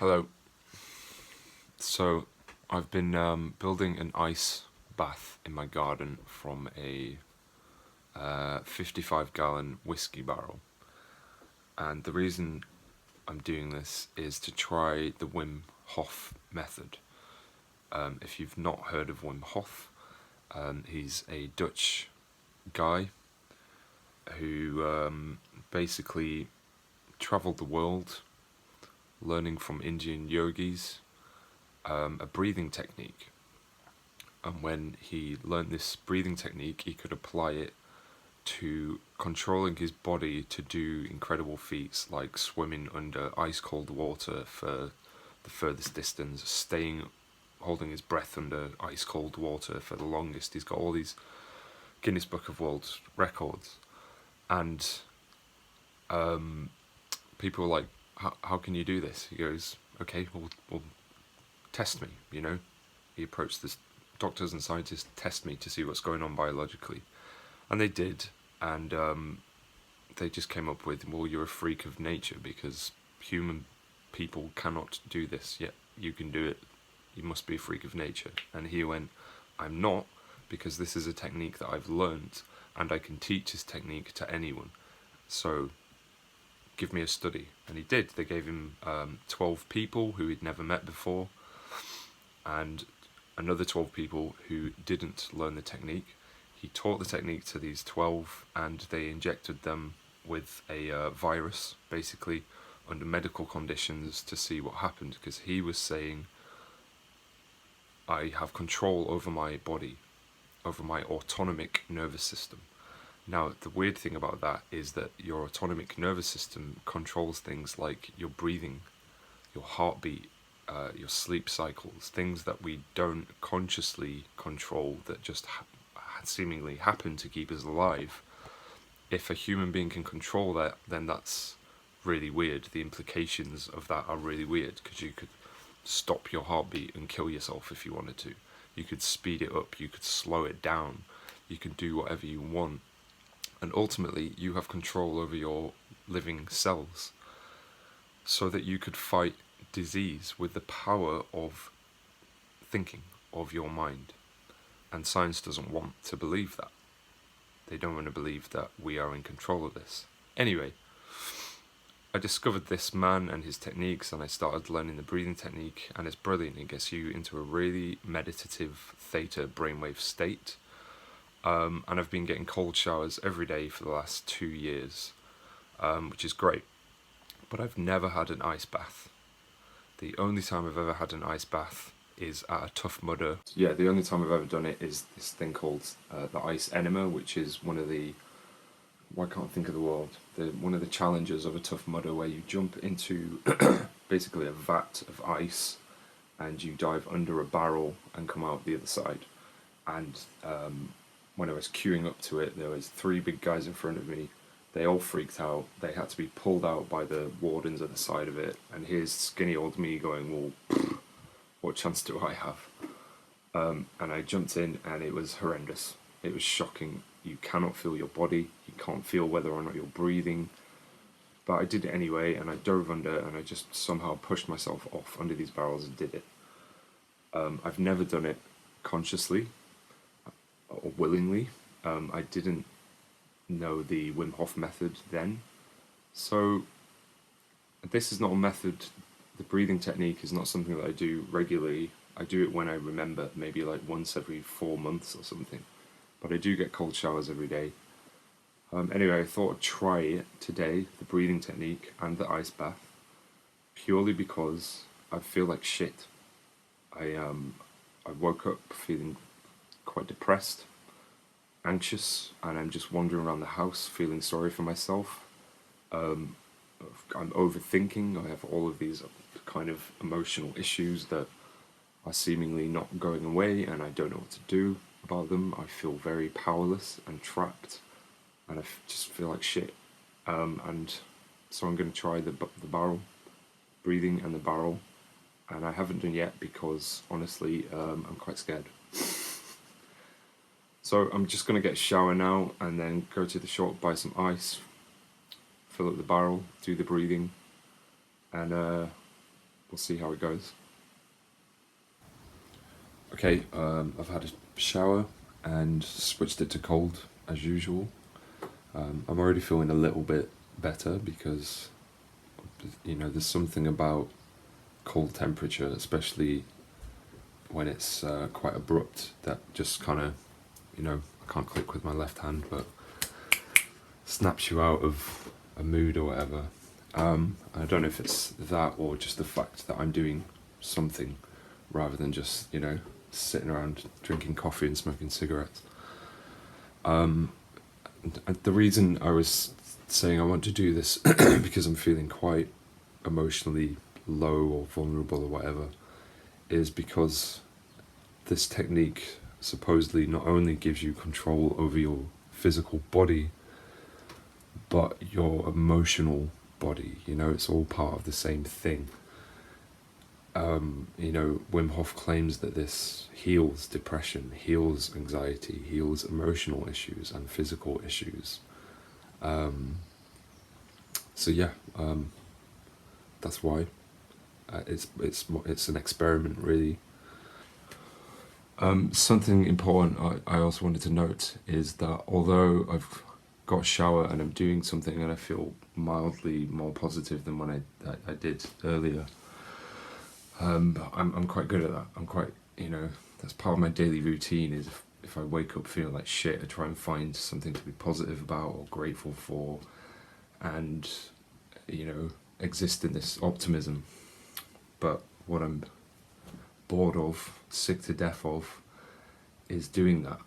Hello. So, I've been building an ice bath in my garden from a 55-gallon whiskey barrel. And the reason I'm doing this is to try the Wim Hof method. If you've not heard of Wim Hof, he's a Dutch guy who basically traveled the world learning from Indian yogis a breathing technique. And when he learned this breathing technique, he could apply it to controlling his body to do incredible feats like swimming under ice cold water for the furthest distance, holding his breath under ice cold water for the longest. He's got all these Guinness Book of World Records. And people were like, how can you do this? He goes, okay, well test me, you know? He approached this doctors and scientists, test me to see what's going on biologically. And they did, and they just came up with, well, you're a freak of nature because human people cannot do this, yet you can do it. You must be a freak of nature. And he went, I'm not, because this is a technique that I've learned, and I can teach this technique to anyone. So give me a study. And he did. They gave him 12 people who he'd never met before, and another 12 people who didn't learn the technique. He taught the technique to these 12, and they injected them with a virus, basically, under medical conditions to see what happened, because he was saying, I have control over my body, over my autonomic nervous system. Now, the weird thing about that is that your autonomic nervous system controls things like your breathing, your heartbeat, your sleep cycles, things that we don't consciously control that just seemingly happen to keep us alive. If a human being can control that, then that's really weird. The implications of that are really weird, because you could stop your heartbeat and kill yourself if you wanted to. You could speed it up, you could slow it down, you can do whatever you want. And ultimately, you have control over your living cells so that you could fight disease with the power of thinking, of your mind. And science doesn't want to believe that. They don't want to believe that we are in control of this. Anyway, I discovered this man and his techniques, and I started learning the breathing technique, and it's brilliant. It gets you into a really meditative theta brainwave state. And I've been getting cold showers every day for the last 2 years, which is great. But I've never had an ice bath. The only time I've ever had an ice bath is at a Tough Mudder. Yeah, the only time I've ever done it is this thing called the ice enema, which is one of the, why can't I think of the word, one of the challenges of a Tough Mudder, where you jump into basically a vat of ice and you dive under a barrel and come out the other side. And when I was queuing up to it, there was 3 big guys in front of me. They all freaked out. They had to be pulled out by the wardens at the side of it. And here's skinny old me going, well, what chance do I have? And I jumped in, and it was horrendous. It was shocking. You cannot feel your body. You can't feel whether or not you're breathing. But I did it anyway, and I dove under, and I just somehow pushed myself off under these barrels and did it. I've never done it consciously or willingly. I didn't know the Wim Hof method then. So this is not a method. The breathing technique is not something that I do regularly. I do it when I remember, maybe like once every 4 months or something. But I do get cold showers every day. Anyway, I thought I'd try it today, the breathing technique and the ice bath, purely because I feel like shit. I woke up feeling quite depressed, anxious, and I'm just wandering around the house feeling sorry for myself. I'm overthinking. I have all of these kind of emotional issues that are seemingly not going away, and I don't know what to do about them. I feel very powerless and trapped, and I just feel like shit. And so I'm going to try the barrel, breathing and the barrel, and I haven't done yet because honestly I'm quite scared. So I'm just going to get a shower now and then go to the shop, buy some ice, fill up the barrel, do the breathing, and we'll see how it goes. Okay, I've had a shower and switched it to cold as usual. I'm already feeling a little bit better because, you know, there's something about cold temperature, especially when it's quite abrupt, that just kind of, you know, I can't click with my left hand, but snaps you out of a mood or whatever. I don't know if it's that or just the fact that I'm doing something rather than just, you know, sitting around drinking coffee and smoking cigarettes. And the reason I was saying I want to do this because I'm feeling quite emotionally low or vulnerable or whatever is because this technique supposedly not only gives you control over your physical body but your emotional body. You know, it's all part of the same thing. You know, Wim Hof claims that this heals depression, heals anxiety, heals emotional issues and physical issues. So yeah, that's why it's an experiment, really. Something important I also wanted to note is that although I've got a shower and I'm doing something and I feel mildly more positive than when I did earlier, I'm quite good at that. I'm quite, you know, that's part of my daily routine is if I wake up feeling like shit, I try and find something to be positive about or grateful for and, you know, exist in this optimism. But what I'm bored of, sick to death of, is doing that.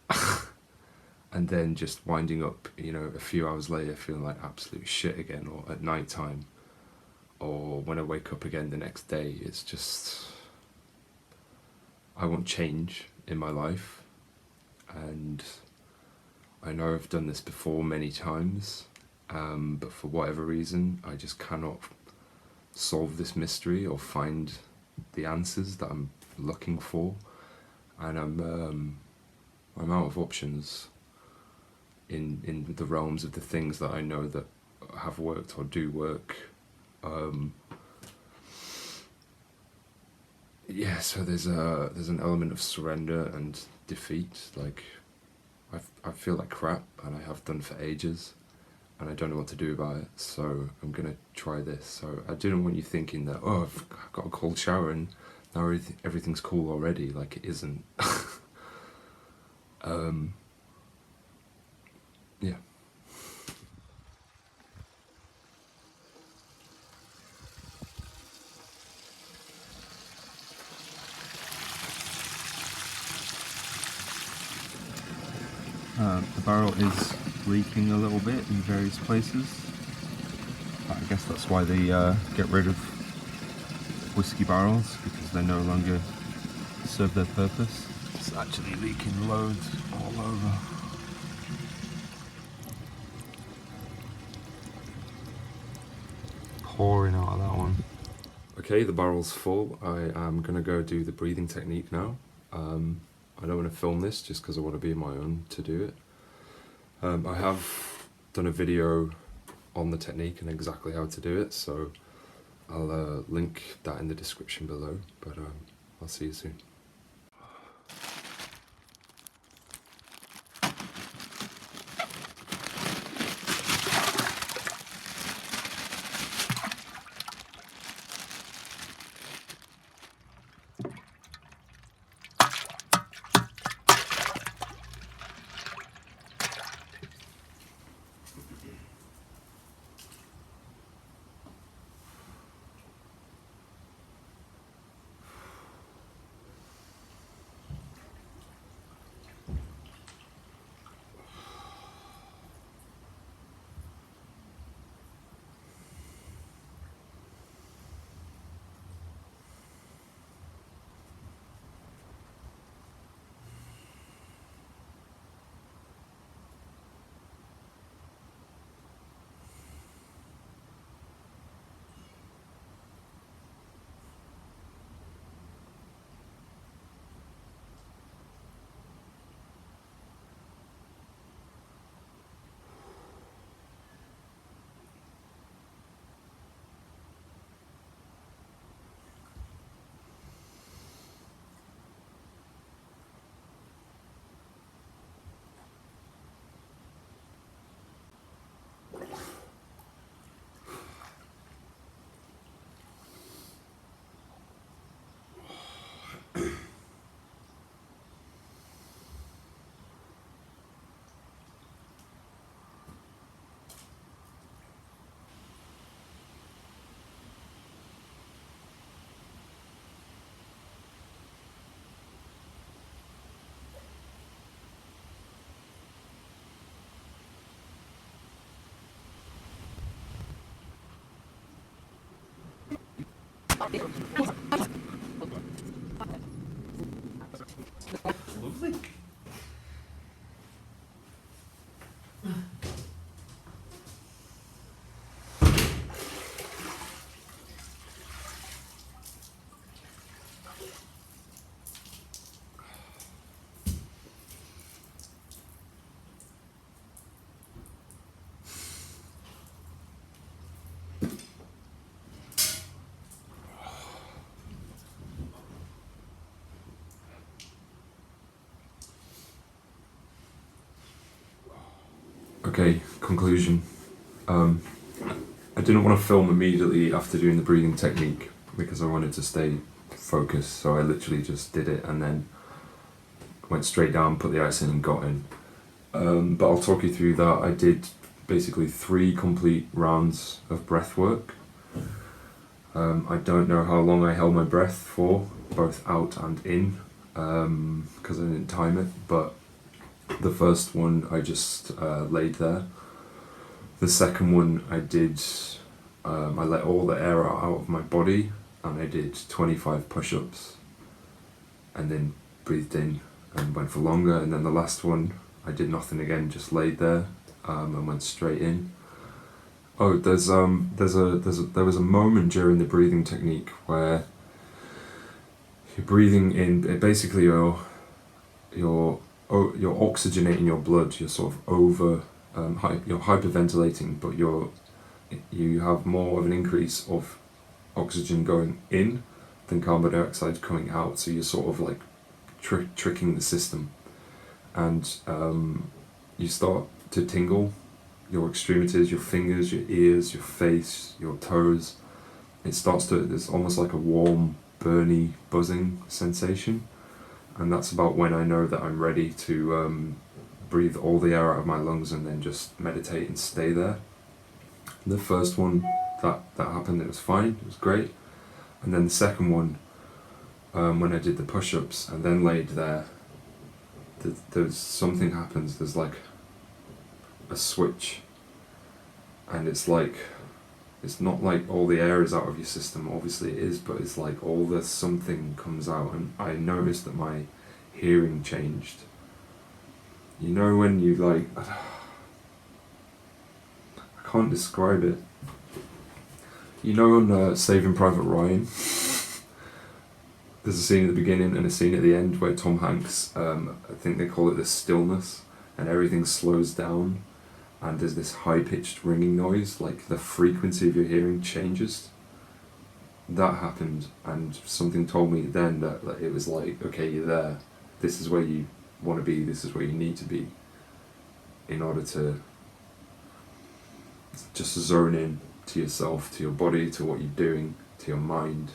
And then just winding up, you know, a few hours later feeling like absolute shit again, or at night time, or when I wake up again the next day. It's just, I want change in my life, and I know I've done this before many times, but for whatever reason I just cannot solve this mystery or find the answers that I'm looking for, and I'm out of options in the realms of the things that I know that have worked or do work. Yeah, so there's an element of surrender and defeat. Like I feel like crap, and I have done for ages, and I don't know what to do about it. So I'm gonna try this. So I didn't want you thinking that I've got a cold shower and now everything's cool already. Like it isn't. Yeah. The barrel is leaking a little bit in various places. I guess that's why they get rid of whiskey barrels, because they no longer serve their purpose. It's actually leaking loads all over. Pouring out of that one. Okay, the barrel's full. I am gonna go do the breathing technique now. I don't want to film this just because I want to be in my own to do it. I have done a video on the technique and exactly how to do it, so I'll link that in the description below, but I'll see you soon. Lovely. Okay, conclusion. I didn't want to film immediately after doing the breathing technique because I wanted to stay focused, so I literally just did it and then went straight down, put the ice in and got in. But I'll talk you through that. I did basically 3 complete rounds of breath work. I don't know how long I held my breath for, both out and in, because I didn't time it, but the first one I just laid there. The second one I did, I let all the air out of my body and I did 25 push-ups and then breathed in and went for longer, and then the last one I did nothing again, just laid there and went straight in. Oh, there was a moment during the breathing technique where you're breathing in, basically you're oxygenating your blood, you're sort of you're hyperventilating, but you have more of an increase of oxygen going in than carbon dioxide coming out, so you're sort of like tricking the system, and you start to tingle your extremities, your fingers, your ears, your face, your toes. It's almost like a warm, burny, buzzing sensation, and that's about when I know that I'm ready to breathe all the air out of my lungs and then just meditate and stay there. The first one that happened, it was fine, it was great. And then the second one, when I did the push-ups and then laid there, there's something happens, there's like a switch, and it's not like all the air is out of your system, obviously it is, but it's like something comes out, and I noticed that my hearing changed. You know when you I can't describe it. You know on Saving Private Ryan, there's a scene at the beginning and a scene at the end where Tom Hanks, I think they call it the stillness, and everything slows down and there's this high-pitched ringing noise, like the frequency of your hearing changes. That happened, and something told me then that it was like, okay, you're there, this is where you want to be, this is where you need to be in order to just zone in to yourself, to your body, to what you're doing, to your mind,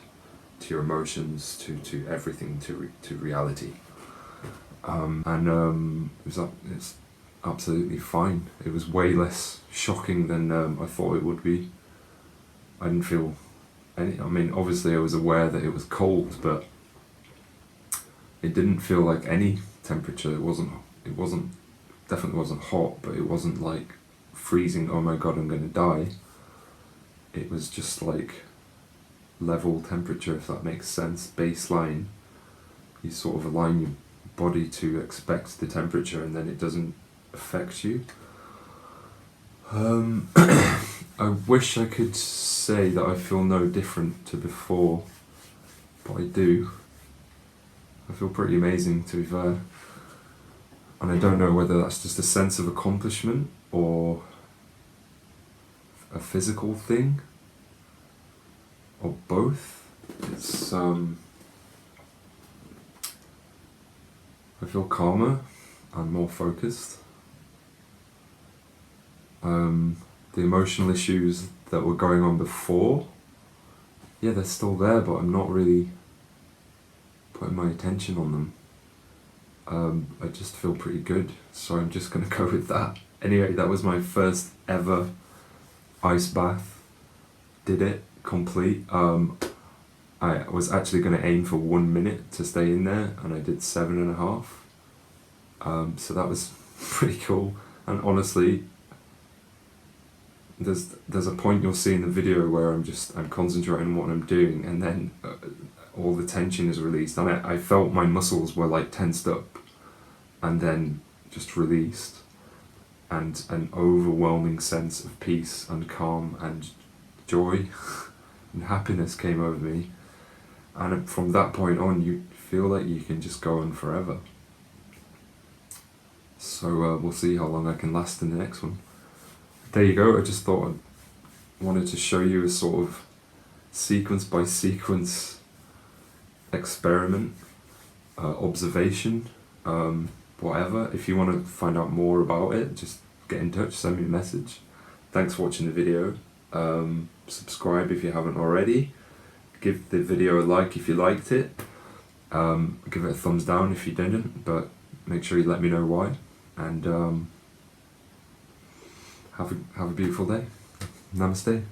to your emotions, to everything, to reality. It's absolutely fine. It was way less shocking than I thought it would be. I didn't feel any, obviously I was aware that it was cold, but it didn't feel like any temperature. It definitely wasn't hot, but it wasn't like freezing, oh my god, I'm going to die. It was just like level temperature, if that makes sense, baseline. You sort of align your body to expect the temperature and then it doesn't affect you. I wish I could say that I feel no different to before, but I do. I feel pretty amazing, to be fair. And I don't know whether that's just a sense of accomplishment or a physical thing or both. It's I feel calmer and more focused. The emotional issues that were going on before, yeah, they're still there, but I'm not really putting my attention on them. I just feel pretty good, so I'm just going to go with that. Anyway, that was my first ever ice bath. Did it complete. I was actually going to aim for 1 minute to stay in there, and I did 7.5. So that was pretty cool. And honestly, there's a point you'll see in the video where I'm concentrating on what I'm doing, and then all the tension is released, and I felt my muscles were like tensed up and then just released, and an overwhelming sense of peace and calm and joy and happiness came over me, and from that point on you feel like you can just go on forever. So we'll see how long I can last in the next one. There you go. I just thought I wanted to show you a sort of sequence by sequence experiment, observation, whatever. If you want to find out more about it, just get in touch, send me a message. Thanks for watching the video. Subscribe if you haven't already. Give the video a like if you liked it. Give it a thumbs down if you didn't, but make sure you let me know why. And have a beautiful day. Namaste.